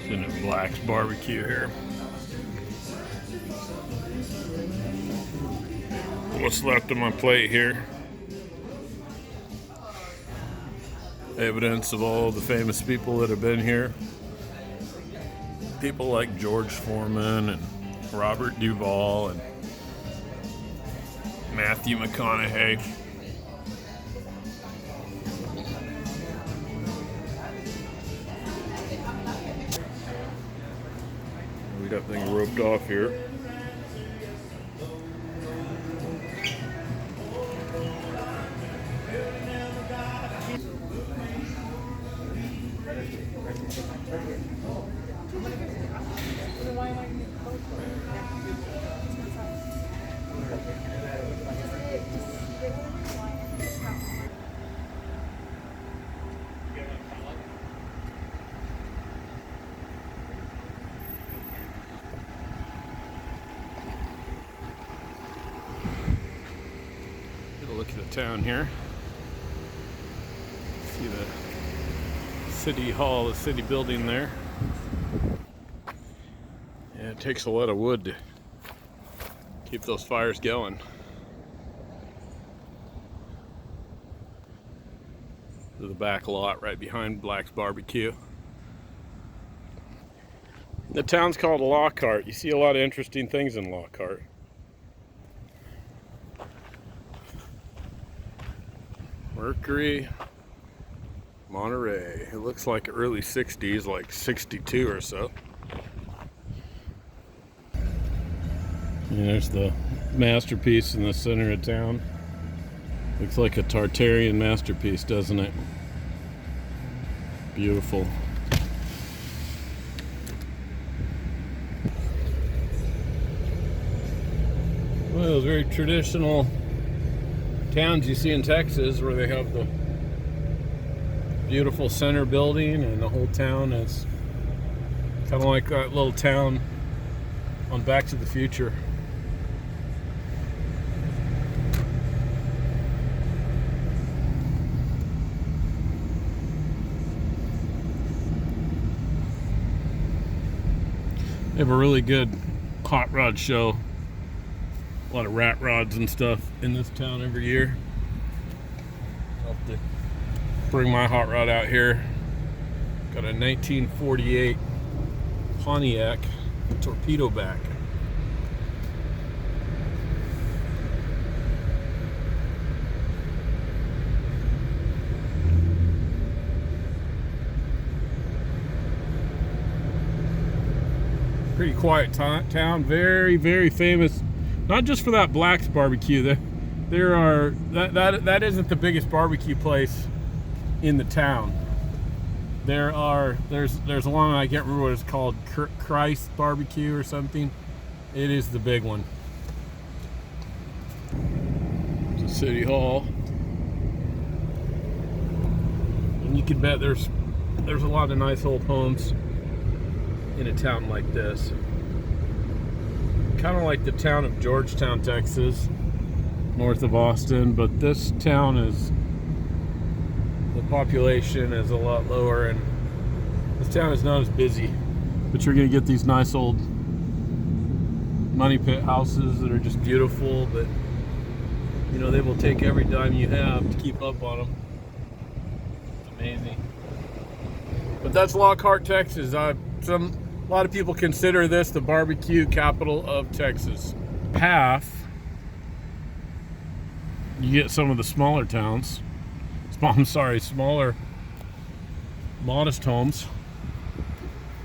Sitting at Black's BBQ here. What's left on my plate here? Evidence of all the famous people that have been here. People like George Foreman and Robert Duvall and Matthew McConaughey. We got things roped off here. Look at the town here. See the city hall, the city building there. Yeah, it takes a lot of wood to keep those fires going. To the back lot right behind Black's BBQ. The town's called Lockhart. You see a lot of interesting things in Lockhart. Mercury, Monterey. It looks like early 60s, like 62 or so. And there's the masterpiece in the center of town. Looks like a Tartarian masterpiece, doesn't it? Beautiful. One of those very traditional towns you see in Texas where they have the beautiful center building and the whole town is kind of like that little town on Back to the Future. They have a really good hot rod show. A lot of rat rods and stuff in this town every year. I'll have to bring my hot rod out here. Got a 1948 Pontiac torpedo back. Pretty quiet town, very, very famous. Not just for that Black's BBQ. There are that isn't the biggest barbecue place in the town. There's one, I can't remember what it's called, Christ BBQ or something. It is the big one. There's a city hall, and you can bet there's a lot of nice old homes in a town like this. Kind of like the town of Georgetown, Texas, north of Austin, but this town the population is a lot lower, and this town is not as busy. But you're going to get these nice old money pit houses that are just beautiful, but you know, they will take every dime you have to keep up on them. It's amazing. But that's Lockhart, Texas. A lot of people consider this the barbecue capital of Texas. Half, you get some of the smaller towns. Smaller, modest homes.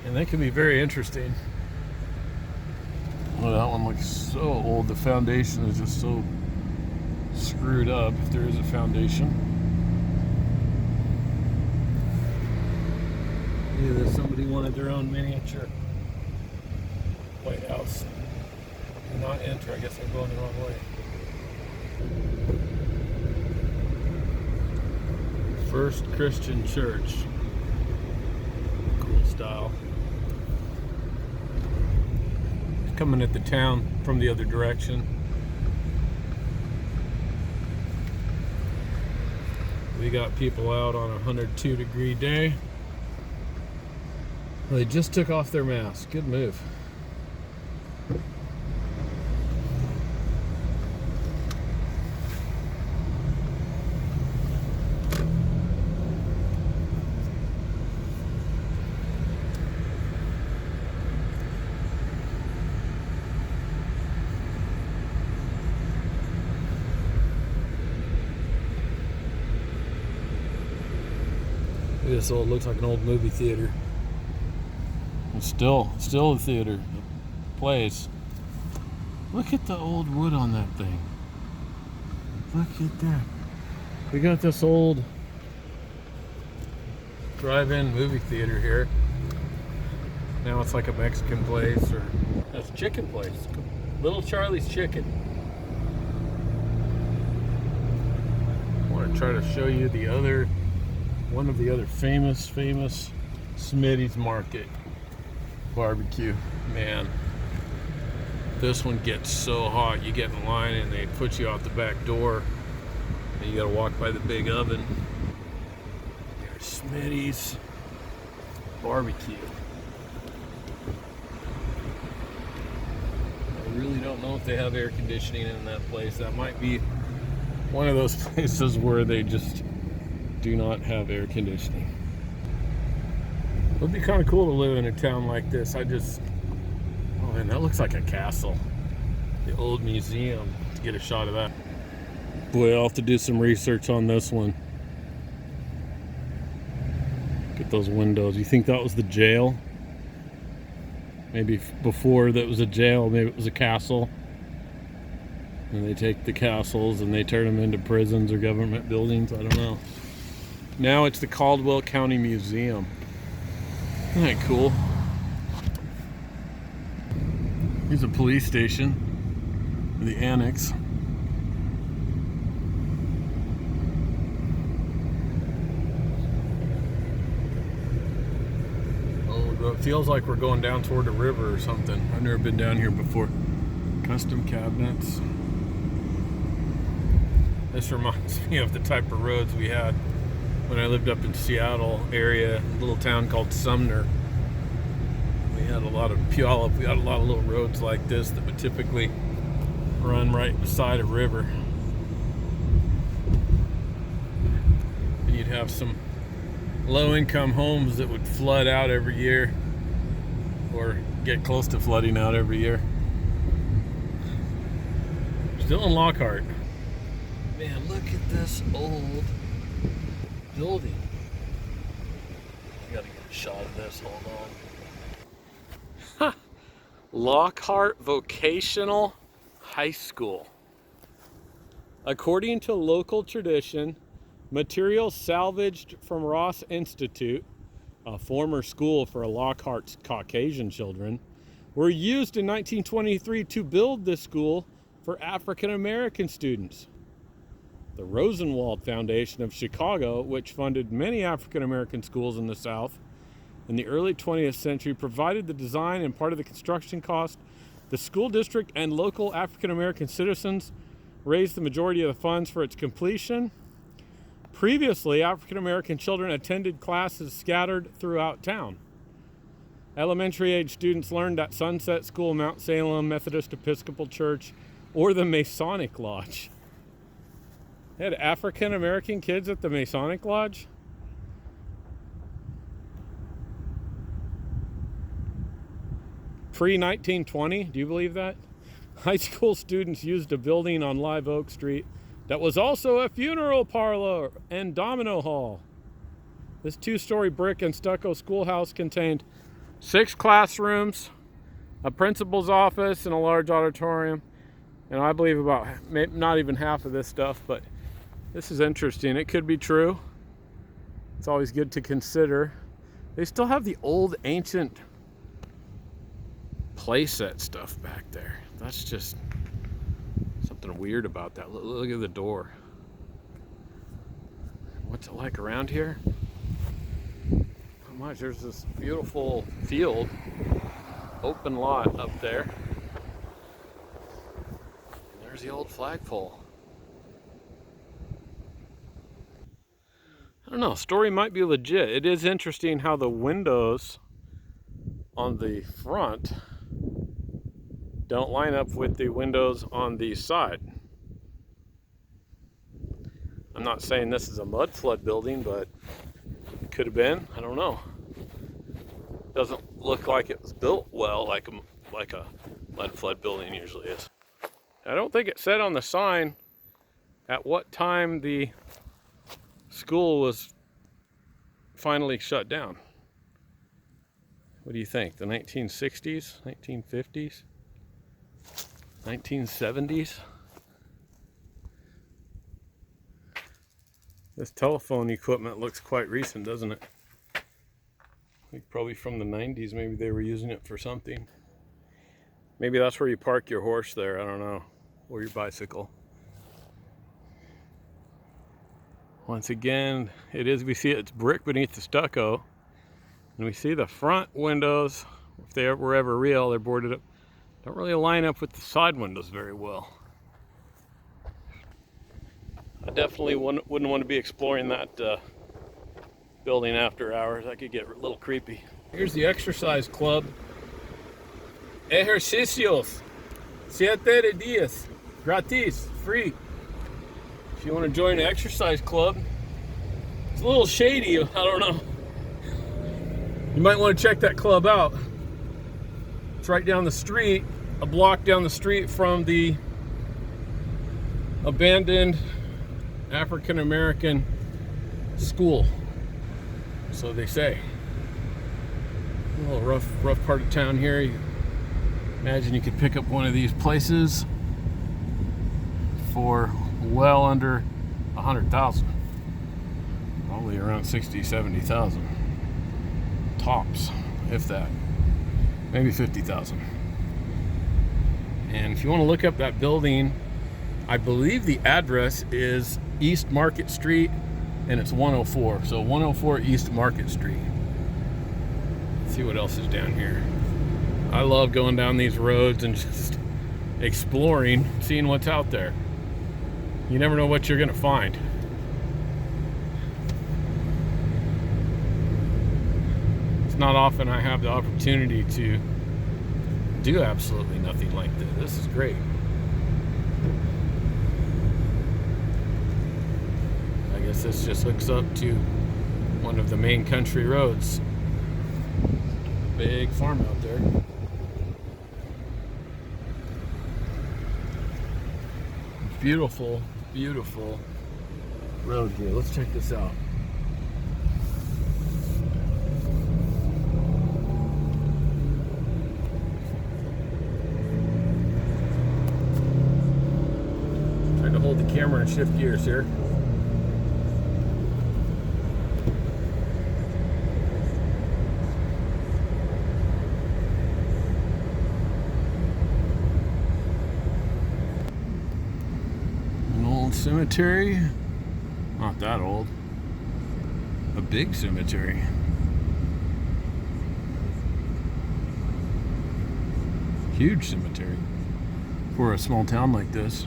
And they can be very interesting. Oh, that one looks so old. The foundation is just so screwed up, if there is a foundation. Either somebody wanted their own miniature White House. Do not enter. I guess I'm going the wrong way. First Christian Church. Cool style. It's coming at the town from the other direction. We got people out on a 102-degree day. They just took off their masks. Good move. This old looks like an old movie theater. It's still a theater. It plays. Look at the old wood on that thing. Look at that. We got this old drive-in movie theater here. Now it's like a Mexican place, or that's a chicken place. Little Charlie's Chicken. I want to try to show you one of the other famous Smitty's Market barbecue. Man, this one gets so hot. You get in line and they put you out the back door, and you gotta walk by the big oven. There's Smitty's Barbecue. I really don't know if they have air conditioning in that place. That might be one of those places where they just do not have air conditioning. It would be kind of cool to live in a town like this. Oh man, that looks like a castle. The old museum, to get a shot of that. Boy, I'll have to do some research on this one. Look at those windows. You think that was the jail? Maybe before that was a jail, maybe it was a castle. And they take the castles and they turn them into prisons or government buildings, I don't know. Now it's the Caldwell County Museum. Isn't that cool? Here's a police station, the annex. Oh, it feels like we're going down toward a river or something. I've never been down here before. Custom cabinets. This reminds me of the type of roads we had when I lived up in Seattle area, a little town called Sumner. We had a lot of Puyallup. We had a lot of little roads like this that would typically run right beside a river. And you'd have some low-income homes that would flood out every year, or get close to flooding out every year. Still in Lockhart. Man, look at this old building. I gotta get a shot of this, hold on. Lockhart Vocational High School. According to local tradition, materials salvaged from Ross Institute, a former school for Lockhart's Caucasian children, were used in 1923 to build this school for African American students. The Rosenwald Foundation of Chicago, which funded many African American schools in the South in the early 20th century, provided the design and part of the construction cost. The school district and local African American citizens raised the majority of the funds for its completion. Previously, African American children attended classes scattered throughout town. Elementary age students learned at Sunset School, Mount Salem, Methodist Episcopal Church, or the Masonic Lodge. They had African American kids at the Masonic Lodge? Pre-1920, do you believe that? High school students used a building on Live Oak Street that was also a funeral parlor and domino hall. This 2-story brick and stucco schoolhouse contained 6 classrooms, a principal's office, and a large auditorium. And I believe about not even half of this stuff, but this is interesting. It could be true. It's always good to consider. They still have the old ancient playset stuff back there. That's just something weird about that. Look at the door. What's it like around here? Not much. There's this beautiful field, open lot up there. the old flagpole. I don't know, story might be legit. It is interesting how the windows on the front don't line up with the windows on the side. I'm not saying this is a mud flood building, but it could have been. I don't know. Doesn't look like it was built well like a mud flood building usually is. I don't think it said on the sign at what time the school was finally shut down. What do you think? The 1960s, 1950s, 1970s? This telephone equipment looks quite recent, doesn't it? I think probably from the 90s, maybe they were using it for something. Maybe that's where you park your horse there, I don't know, or your bicycle. Once again, we see it's brick beneath the stucco, and we see the front windows, if they were ever real, they're boarded up, don't really line up with the side windows very well. I definitely wouldn't want to be exploring that building after hours. That could get a little creepy. Here's the exercise club. Ejercicios. 7 días. Gratis. Free. If you want to join the exercise club, it's a little shady. I don't know. You might want to check that club out. It's right down the street, a block down the street from the abandoned African American school, so they say. A little rough part of town here. You imagine you could pick up one of these places for well under 100,000, probably around 60, 70,000 tops, if that, maybe 50,000. And if you want to look up that building, I believe the address is East Market Street, and it's 104. So 104 East Market Street. Let's see what else is down here. I love going down these roads and just exploring, seeing what's out there. You never know what you're gonna find. It's not often I have the opportunity to do absolutely nothing like this. This is great. I guess this just hooks up to one of the main country roads. Big farm out there. Beautiful, beautiful road here. Let's check this out. Trying to hold the camera and shift gears here. Cemetery, not that old, a big cemetery. Huge cemetery for a small town like this.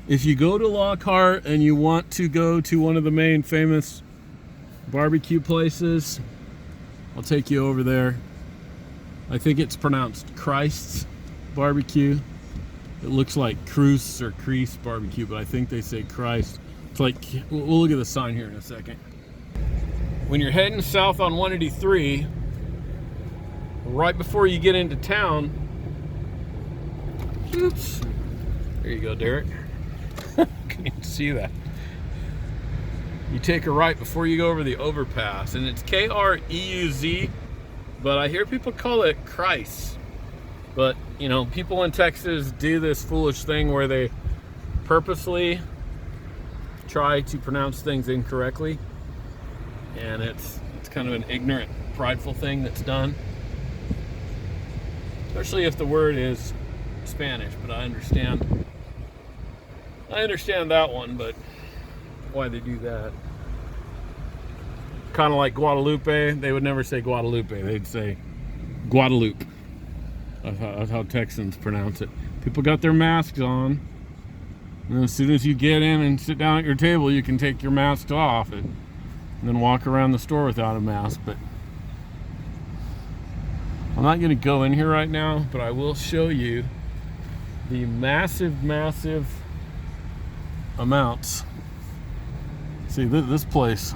If you go to Lockhart and you want to go to one of the main famous barbecue places, I'll take you over there. I think it's pronounced Christ's Barbecue. It looks like Cruce or Crease Barbecue, but I think they say Christ. It's like, we'll look at the sign here in a second. When you're heading south on 183, right before you get into town, oops, there you go, Derek. Can you see that? You take a right before you go over the overpass, and it's K-R-E-U-Z. But I hear people call it Christ. But, you know, people in Texas do this foolish thing where they purposely try to pronounce things incorrectly. And it's kind of an ignorant, prideful thing that's done. Especially if the word is Spanish, but I understand that one, but why they do that. kind of like Guadalupe. They would never say Guadalupe. They'd say Guadalupe. That's how Texans pronounce it. People got their masks on. And as soon as you get in and sit down at your table, you can take your mask off and then walk around the store without a mask. But I'm not going to go in here right now, but I will show you the massive amounts. See, this place,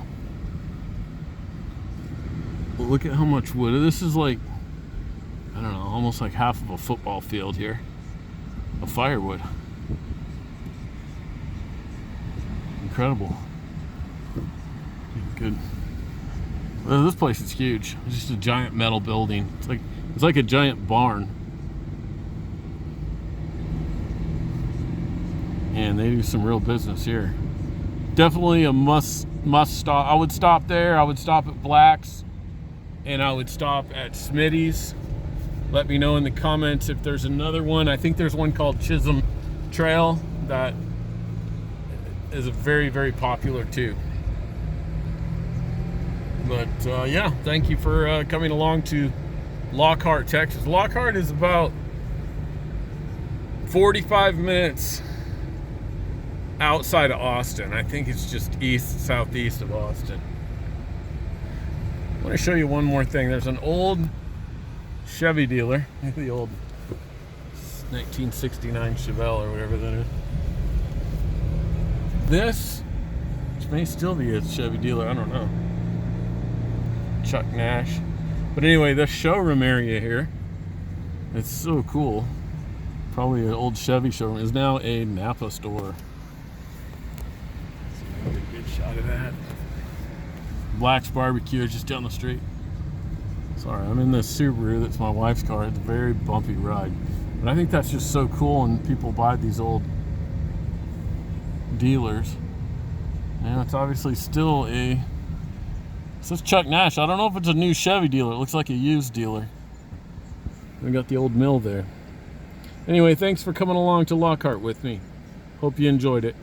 look at how much wood. This is like, I don't know, almost like half of a football field here of firewood. Incredible. Good. Well, this place is huge. It's just a giant metal building. It's like a giant barn. And they do some real business here. Definitely a must stop. I would stop there. I would stop at Black's, and I would stop at Smitty's. Let me know in the comments if there's another one. I think there's one called Chisholm Trail that is a very popular too. But yeah, thank you for coming along to Lockhart, Texas. Lockhart is about 45 minutes outside of Austin. I think it's just southeast of Austin. I want to show you one more thing. There's an old Chevy dealer, the old 1969 Chevelle or whatever that is. This, which may still be a Chevy dealer, I don't know. Chuck Nash. But anyway, this showroom area here, it's so cool. Probably an old Chevy showroom, is now a Napa store. Get a good shot of that. Black's Barbecue is just down the street. Sorry, I'm in this Subaru. That's my wife's car. It's a very bumpy ride. But I think that's just so cool, and people buy these old dealers. And it's obviously still a... It says Chuck Nash. I don't know if it's a new Chevy dealer. It looks like a used dealer. We got the old mill there. Anyway, thanks for coming along to Lockhart with me. Hope you enjoyed it.